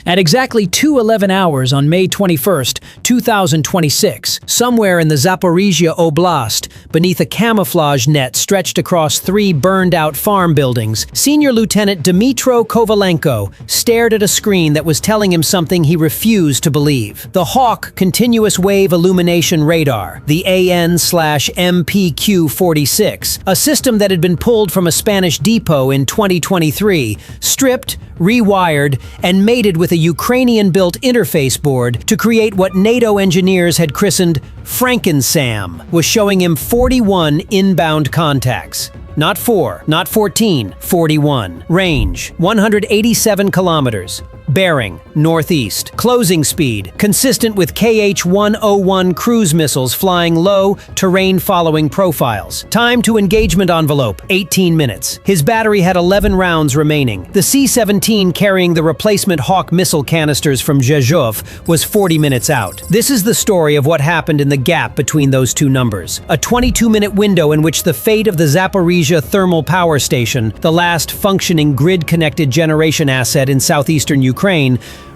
At exactly 2:11 hours on May 21, 2026, somewhere in the Zaporizhzhia Oblast, beneath a camouflage net stretched across 3 burned-out farm buildings, Senior Lieutenant Dmytro Kovalenko stared at a screen that was telling him something he refused to believe. The Hawk continuous wave illumination radar, the AN/MPQ-46, a system that had been pulled from a Spanish depot in 2023, stripped, rewired, and mated with a Ukrainian-built interface board to create what NATO engineers had christened FrankenSAM, was showing him 41 inbound contacts. Not 4, not 14, 41. Range, 187 kilometers. Bearing, northeast. Closing speed, consistent with KH-101 cruise missiles flying low, terrain-following profiles. Time to engagement envelope, 18 minutes. His battery had 11 rounds remaining. The C-17 carrying the replacement Hawk missile canisters from Zhezhov was 40 minutes out. This is the story of what happened in the gap between those two numbers. A 22-minute window in which the fate of the Zaporizhzhia thermal power station, the last functioning grid-connected generation asset in southeastern Ukraine,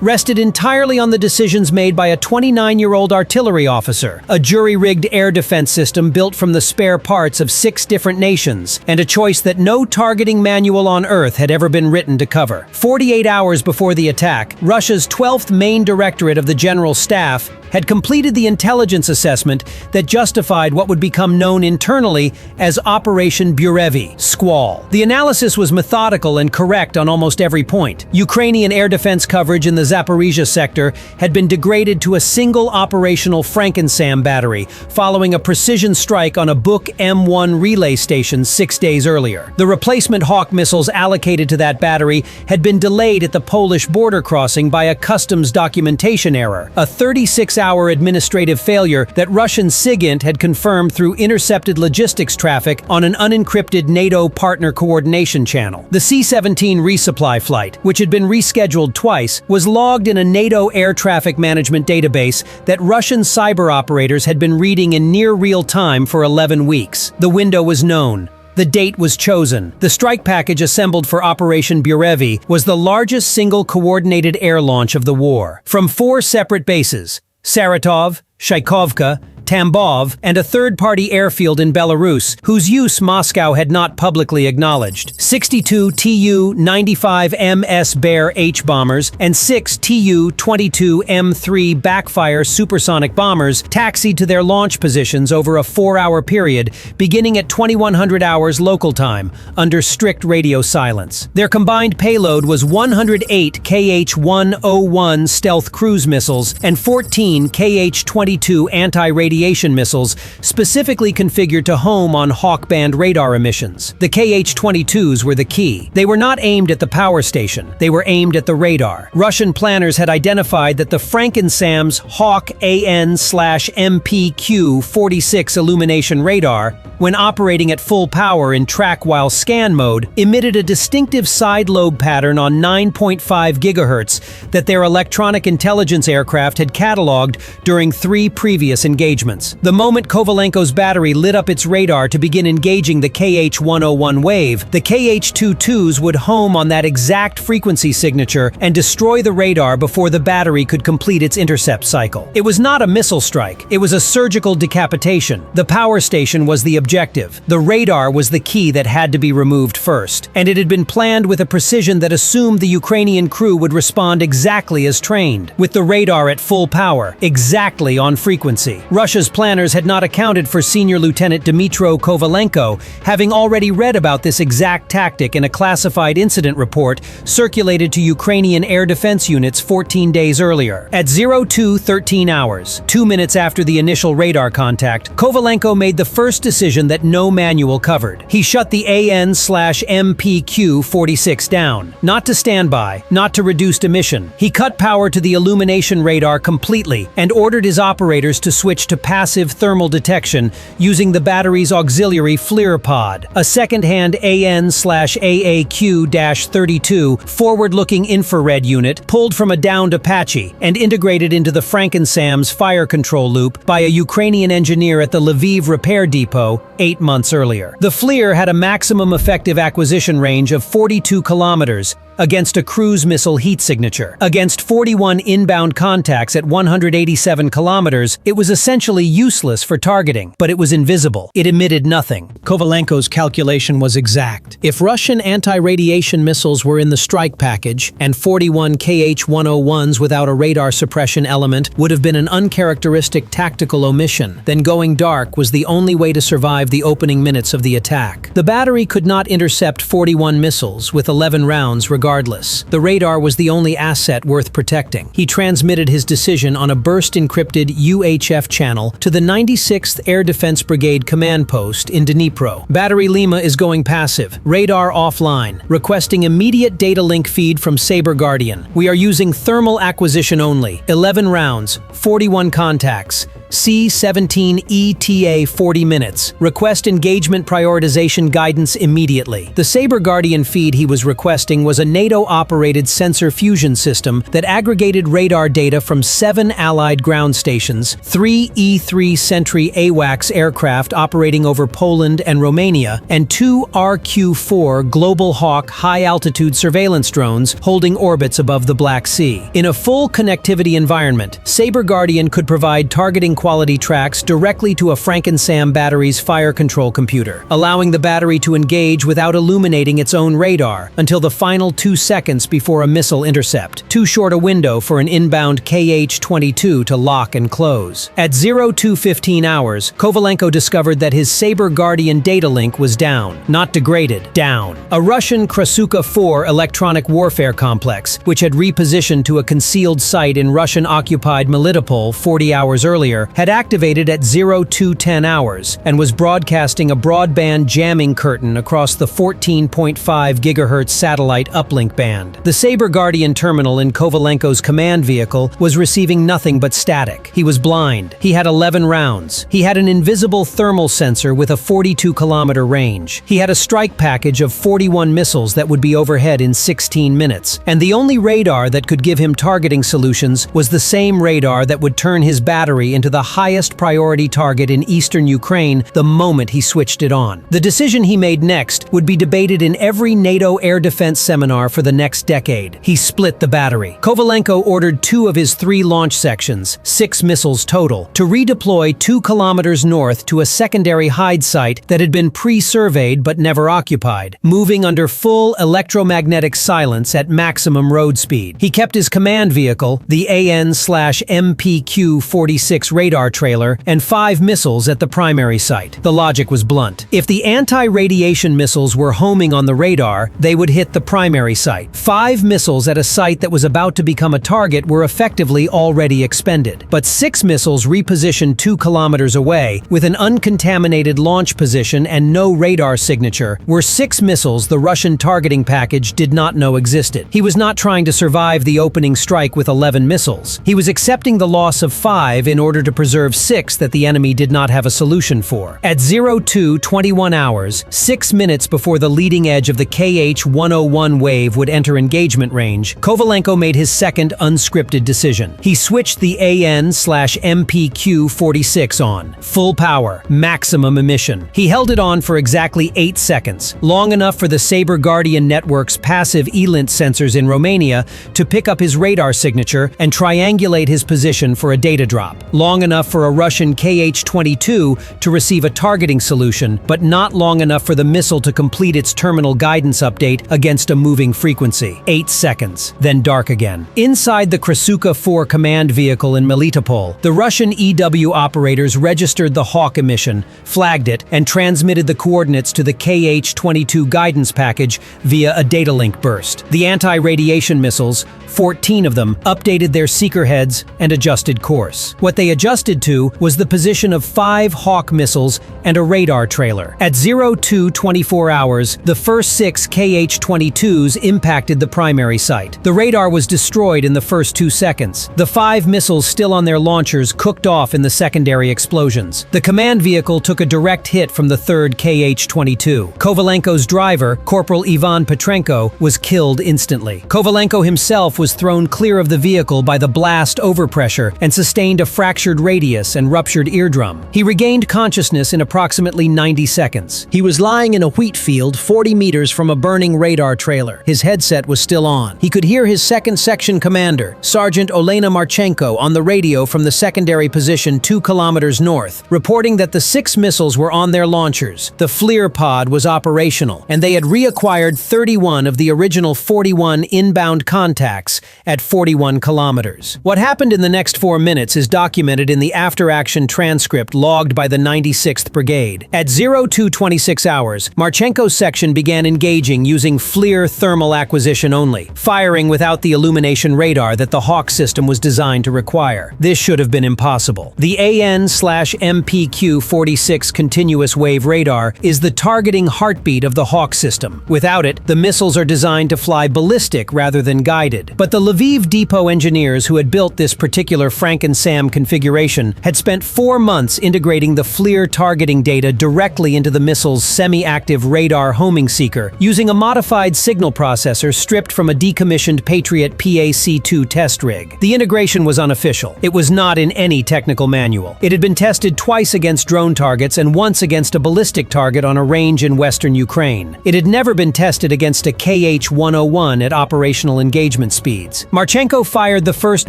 rested entirely on the decisions made by a 29-year-old artillery officer, a jury-rigged air defense system built from the spare parts of 6 different nations, and a choice that no targeting manual on Earth had ever been written to cover. 48 hours before the attack, Russia's 12th Main Directorate of the General Staff had completed the intelligence assessment that justified what would become known internally as Operation Burevi, Squall. The analysis was methodical and correct on almost every point. Ukrainian air defense coverage in the Zaporizhzhia sector had been degraded to a single operational FrankenSAM battery, following a precision strike on a Buk M1 relay station 6 days earlier. The replacement Hawk missiles allocated to that battery had been delayed at the Polish border crossing by a customs documentation error, a 36-hour administrative failure that Russian SIGINT had confirmed through intercepted logistics traffic on an unencrypted NATO partner coordination channel. The C-17 resupply flight, which had been rescheduled twice, was logged in a NATO air traffic management database that Russian Saber operators had been reading in near real time for 11 weeks. The window was known. The date was chosen. The strike package assembled for Operation Burevi was the largest single coordinated air launch of the war. From 4 separate bases, Saratov, Shaikovka, Tambov, and a third-party airfield in Belarus, whose use Moscow had not publicly acknowledged. 62 Tu-95MS Bear H bombers and 6 Tu-22M3 backfire supersonic bombers taxied to their launch positions over a 4-hour period, beginning at 2100 hours local time, under strict radio silence. Their combined payload was 108 KH-101 stealth cruise missiles and 14 KH-22 anti-radiation missiles specifically configured to home on Hawk band radar emissions. The KH-22s were the key. They were not aimed at the power station. They were aimed at the radar. Russian planners had identified that the FrankenSAM's Hawk AN/MPQ-46 illumination radar, when operating at full power in track-while-scan mode, emitted a distinctive side lobe pattern on 9.5 GHz that their electronic intelligence aircraft had cataloged during 3 previous engagements. The moment Kovalenko's battery lit up its radar to begin engaging the KH-101 wave, the KH-22s would home on that exact frequency signature and destroy the radar before the battery could complete its intercept cycle. It was not a missile strike. It was a surgical decapitation. The power station was the objective. The radar was the key that had to be removed first. And it had been planned with a precision that assumed the Ukrainian crew would respond exactly as trained, with the radar at full power, exactly on frequency. Russia's planners had not accounted for Senior Lieutenant Dmytro Kovalenko, having already read about this exact tactic in a classified incident report circulated to Ukrainian air defense units 14 days earlier. At 02:13 hours, 2 minutes after the initial radar contact, Kovalenko made the first decision that no manual covered. He shut the AN/MPQ-46 down, not to stand by, not to reduce emission. He cut power to the illumination radar completely and ordered his operators to switch to passive thermal detection using the battery's auxiliary FLIR pod, a second-hand AN/AAQ-32 forward-looking infrared unit pulled from a downed Apache and integrated into the FrankenSAM's fire control loop by a Ukrainian engineer at the Lviv repair depot 8 months earlier. The FLIR had a maximum effective acquisition range of 42 kilometers against a cruise missile heat signature. Against 41 inbound contacts at 187 kilometers, it was essentially useless for targeting, but it was invisible. It emitted nothing. Kovalenko's calculation was exact. If Russian anti-radiation missiles were in the strike package, and 41 Kh-101s without a radar suppression element would have been an uncharacteristic tactical omission, then going dark was the only way to survive the opening minutes of the attack. The battery could not intercept 41 missiles with 11 rounds regardless. The radar was the only asset worth protecting. He transmitted his decision on a burst-encrypted UHF channel to the 96th Air Defense Brigade command post in Dnipro. Battery Lima is going passive. Radar offline. Requesting immediate data link feed from Saber Guardian. We are using thermal acquisition only. 11 rounds, 41 contacts. C-17 ETA 40 minutes. Request engagement prioritization guidance immediately. The Saber Guardian feed he was requesting was a NATO-operated sensor fusion system that aggregated radar data from 7 Allied ground stations, 3 E-3 Sentry AWACS aircraft operating over Poland and Romania, and 2 RQ-4 Global Hawk high-altitude surveillance drones holding orbits above the Black Sea. In a full connectivity environment, Saber Guardian could provide targeting quality tracks directly to a FrankenSAM battery's fire control computer, allowing the battery to engage without illuminating its own radar until the final 2 seconds before a missile intercept. Too short a window for an inbound Kh-22 to lock and close. At 02:15 hours, Kovalenko discovered that his Saber Guardian data link was down, not degraded, down. A Russian Krasuka-4 electronic warfare complex, which had repositioned to a concealed site in Russian-occupied Melitopol 40 hours earlier, had activated at 02:10 hours and was broadcasting a broadband jamming curtain across the 14.5 GHz satellite uplink band. The Saber Guardian terminal in Kovalenko's command vehicle was receiving nothing but static. He was blind. He had 11 rounds. He had an invisible thermal sensor with a 42-kilometer range. He had a strike package of 41 missiles that would be overhead in 16 minutes. And the only radar that could give him targeting solutions was the same radar that would turn his battery into the highest priority target in eastern Ukraine the moment he switched it on. The decision he made next would be debated in every NATO air defense seminar for the next decade. He split the battery. Kovalenko ordered 2 of his 3 launch sections, 6 missiles total, to redeploy 2 kilometers north to a secondary hide site that had been pre-surveyed but never occupied, moving under full electromagnetic silence at maximum road speed. He kept his command vehicle, the AN/MPQ-46 radar trailer, and 5 missiles at the primary site. The logic was blunt. If the anti-radiation missiles were homing on the radar, they would hit the primary site. 5 missiles at a site that was about to become a target were effectively already expended. But 6 missiles repositioned 2 kilometers away, with an uncontaminated launch position and no radar signature, were 6 missiles the Russian targeting package did not know existed. He was not trying to survive the opening strike with 11 missiles. He was accepting the loss of 5 in order to preserve 6 that the enemy did not have a solution for. At 02:21 hours, 6 minutes before the leading edge of the Kh-101 wave would enter engagement range, Kovalenko made his second unscripted decision. He switched the AN/MPQ-46 on. Full power, maximum emission. He held it on for exactly 8 seconds, long enough for the Saber Guardian network's passive ELINT sensors in Romania to pick up his radar signature and triangulate his position for a data drop. Long enough for a Russian Kh-22 to receive a targeting solution, but not long enough for the missile to complete its terminal guidance update against a moving frequency. 8 seconds, then dark again. Inside the Krasuka-4 command vehicle in Melitopol, the Russian EW operators registered the Hawk emission, flagged it, and transmitted the coordinates to the Kh-22 guidance package via a data link burst. The anti-radiation missiles, 14 of them, updated their seeker heads and adjusted course. What they adjusted to was the position of 5 Hawk missiles and a radar trailer. At 02:24 hours, the first 6 Kh-22s impacted the primary site. The radar was destroyed in the first 2 seconds. The 5 missiles still on their launchers cooked off in the secondary explosions. The command vehicle took a direct hit from the 3rd Kh-22. Kovalenko's driver, Corporal Ivan Petrenko, was killed instantly. Kovalenko himself was thrown clear of the vehicle by the blast overpressure and sustained a fractured radius and ruptured eardrum. He regained consciousness in approximately 90 seconds. He was lying in a wheat field 40 meters from a burning radar trailer. His headset was still on. He could hear his second section commander, Sergeant Olena Marchenko, on the radio from the secondary position 2 kilometers north, reporting that the 6 missiles were on their launchers. The FLIR pod was operational, and they had reacquired 31 of the original 41 inbound contacts at 41 kilometers. What happened in the next 4 minutes is documented in the after-action transcript logged by the 96th Brigade. At 0226 hours, Marchenko's section began engaging using FLIR thermal acquisition only, firing without the illumination radar that the Hawk system was designed to require. This should have been impossible. The AN/MPQ-46 continuous wave radar is the targeting heartbeat of the Hawk system. Without it, the missiles are designed to fly ballistic rather than guided. But the Lviv depot engineers who had built this particular FrankenSAM configuration had spent 4 months integrating the FLIR targeting data directly into the missile's semi-active radar homing seeker, using a modified signal processor stripped from a decommissioned Patriot PAC-2 test rig. The integration was unofficial. It was not in any technical manual. It had been tested twice against drone targets and once against a ballistic target on a range in western Ukraine. It had never been tested against a KH-101 at operational engagement speeds. Marchenko fired the first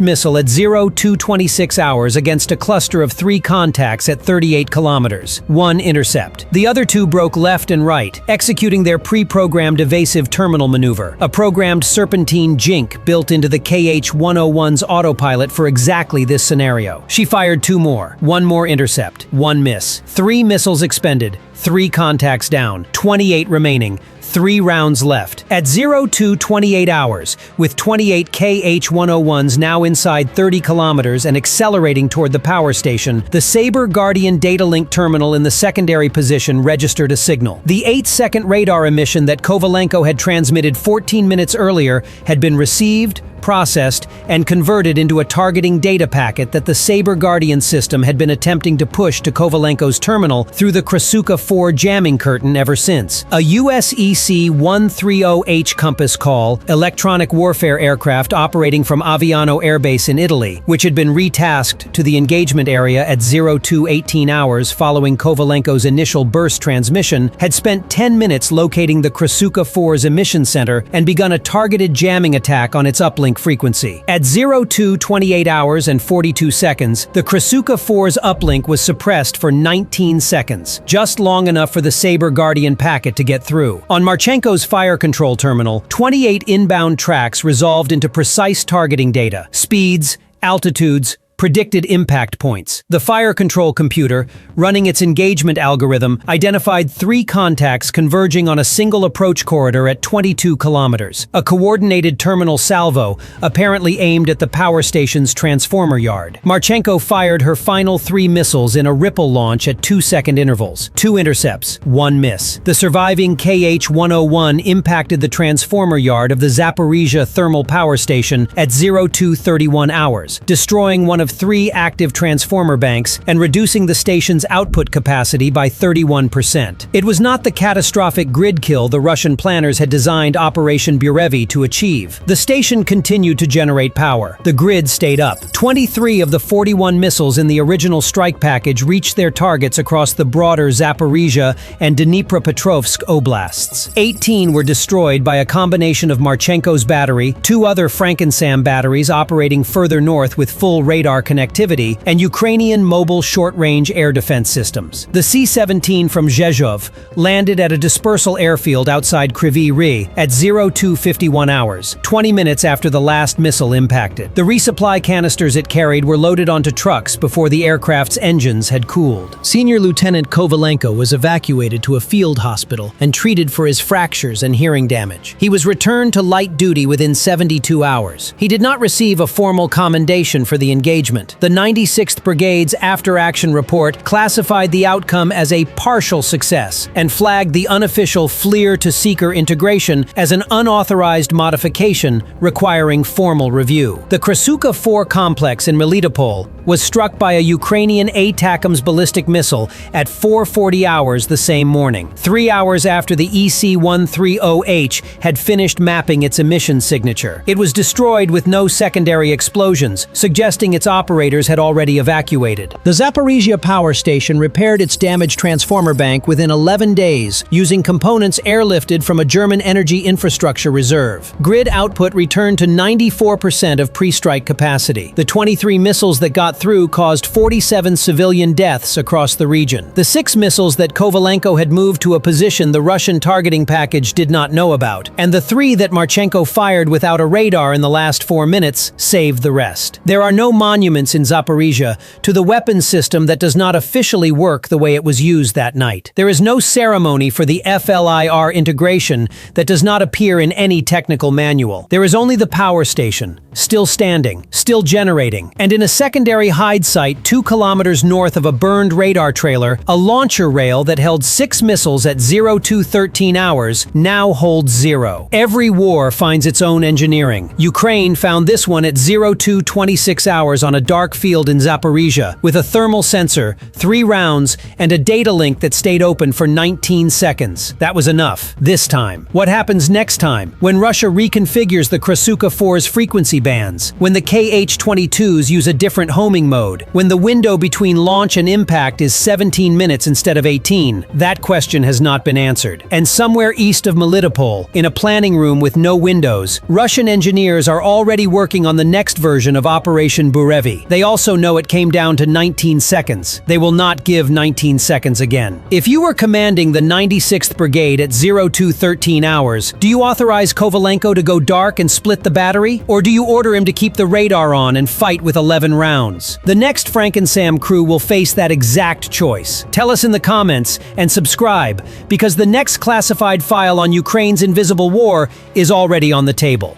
missile at 0226 hours against a cluster of 3 contacts at 38 kilometers. 1 intercept. The other 2 broke left and right, executing their pre-programmed evasive terminal maneuver, a programmed serpentine jink built into the KH-101's autopilot for exactly this scenario. She fired 2 more. 1 more intercept. 1 miss. 3 missiles expended. 3 contacts down. 28 remaining. 3 rounds left. At 0228 hours, with 28 KH-101s now inside 30 kilometers and accelerating toward the power station, the Saber Guardian data-linked terminal in the secondary position registered a signal. The 8-second radar emission that Kovalenko had transmitted 14 minutes earlier had been received, processed, and converted into a targeting data packet that the Saber Guardian system had been attempting to push to Kovalenko's terminal through the Krasuka 4 jamming curtain ever since. A USEC-130H Compass call, electronic warfare aircraft operating from Aviano Air Base in Italy, which had been retasked to the engagement area at 0218 hours following Kovalenko's initial burst transmission, had spent 10 minutes locating the Krasuka 4's emission center and begun a targeted jamming attack on its uplink frequency. At 0228 hours and 42 seconds, the Krasuka 4's uplink was suppressed for 19 seconds, just long enough for the Saber Guardian packet to get through. On Marchenko's fire control terminal, 28 inbound tracks resolved into precise targeting data, speeds, altitudes, predicted impact points. The fire control computer, running its engagement algorithm, identified 3 contacts converging on a single approach corridor at 22 kilometers. A coordinated terminal salvo, apparently aimed at the power station's transformer yard. Marchenko fired her final 3 missiles in a ripple launch at 2-second intervals. 2 intercepts, 1 miss. The surviving KH-101 impacted the transformer yard of the Zaporizhzhia thermal power station at 0231 hours, destroying one of 3 active transformer banks and reducing the station's output capacity by 31%. It was not the catastrophic grid kill the Russian planners had designed Operation Burevi to achieve. The station continued to generate power. The grid stayed up. 23 of the 41 missiles in the original strike package reached their targets across the broader Zaporizhzhia and Dnipropetrovsk oblasts. 18 were destroyed by a combination of Marchenko's battery, 2 other FrankenSAM batteries operating further north with full radar connectivity, and Ukrainian mobile short-range air defense systems. The C-17 from Zhezhov landed at a dispersal airfield outside Kryvyi Rih at 0251 hours, 20 minutes after the last missile impacted. The resupply canisters it carried were loaded onto trucks before the aircraft's engines had cooled. Senior Lieutenant Kovalenko was evacuated to a field hospital and treated for his fractures and hearing damage. He was returned to light duty within 72 hours. He did not receive a formal commendation for the engagement. The 96th Brigade's after-action report classified the outcome as a partial success and flagged the unofficial FLIR-to-seeker integration as an unauthorized modification requiring formal review. The Krasuka 4 complex in Melitopol, was struck by a Ukrainian ATACMS ballistic missile at 4:40 hours the same morning, 3 hours after the EC-130H had finished mapping its emission signature. It was destroyed with no secondary explosions, suggesting its operators had already evacuated. The Zaporizhzhia power station repaired its damaged transformer bank within 11 days, using components airlifted from a German energy infrastructure reserve. Grid output returned to 94% of pre-strike capacity. The 23 missiles that got through caused 47 civilian deaths across the region. The 6 missiles that Kovalenko had moved to a position the Russian targeting package did not know about, and the 3 that Marchenko fired without a radar in the last 4 minutes saved the rest. There are no monuments in Zaporizhzhia to the weapons system that does not officially work the way it was used that night. There is no ceremony for the FLIR integration that does not appear in any technical manual. There is only the power station, still standing, still generating, and in a secondary hide site 2 kilometers north of a burned radar trailer, a launcher rail that held 6 missiles at 02:13 hours now holds 0. Every war finds its own engineering. Ukraine found this one at 02:26 hours on a dark field in Zaporizhzhia, with a thermal sensor, 3 rounds, and a data link that stayed open for 19 seconds. That was enough. This time. What happens next time? When Russia reconfigures the Krasuka 4's frequency bands, when the KH-22s use a different homing mode, when the window between launch and impact is 17 minutes instead of 18, that question has not been answered. And somewhere east of Melitopol, in a planning room with no windows, Russian engineers are already working on the next version of Operation Burevi. They also know it came down to 19 seconds. They will not give 19 seconds again. If you were commanding the 96th Brigade at 02:13 hours, do you authorize Kovalenko to go dark and split the battery? Or do you order him to keep the radar on and fight with 11 rounds? The next FrankenSAM crew will face that exact choice. Tell us in the comments and subscribe, because the next classified file on Ukraine's invisible war is already on the table.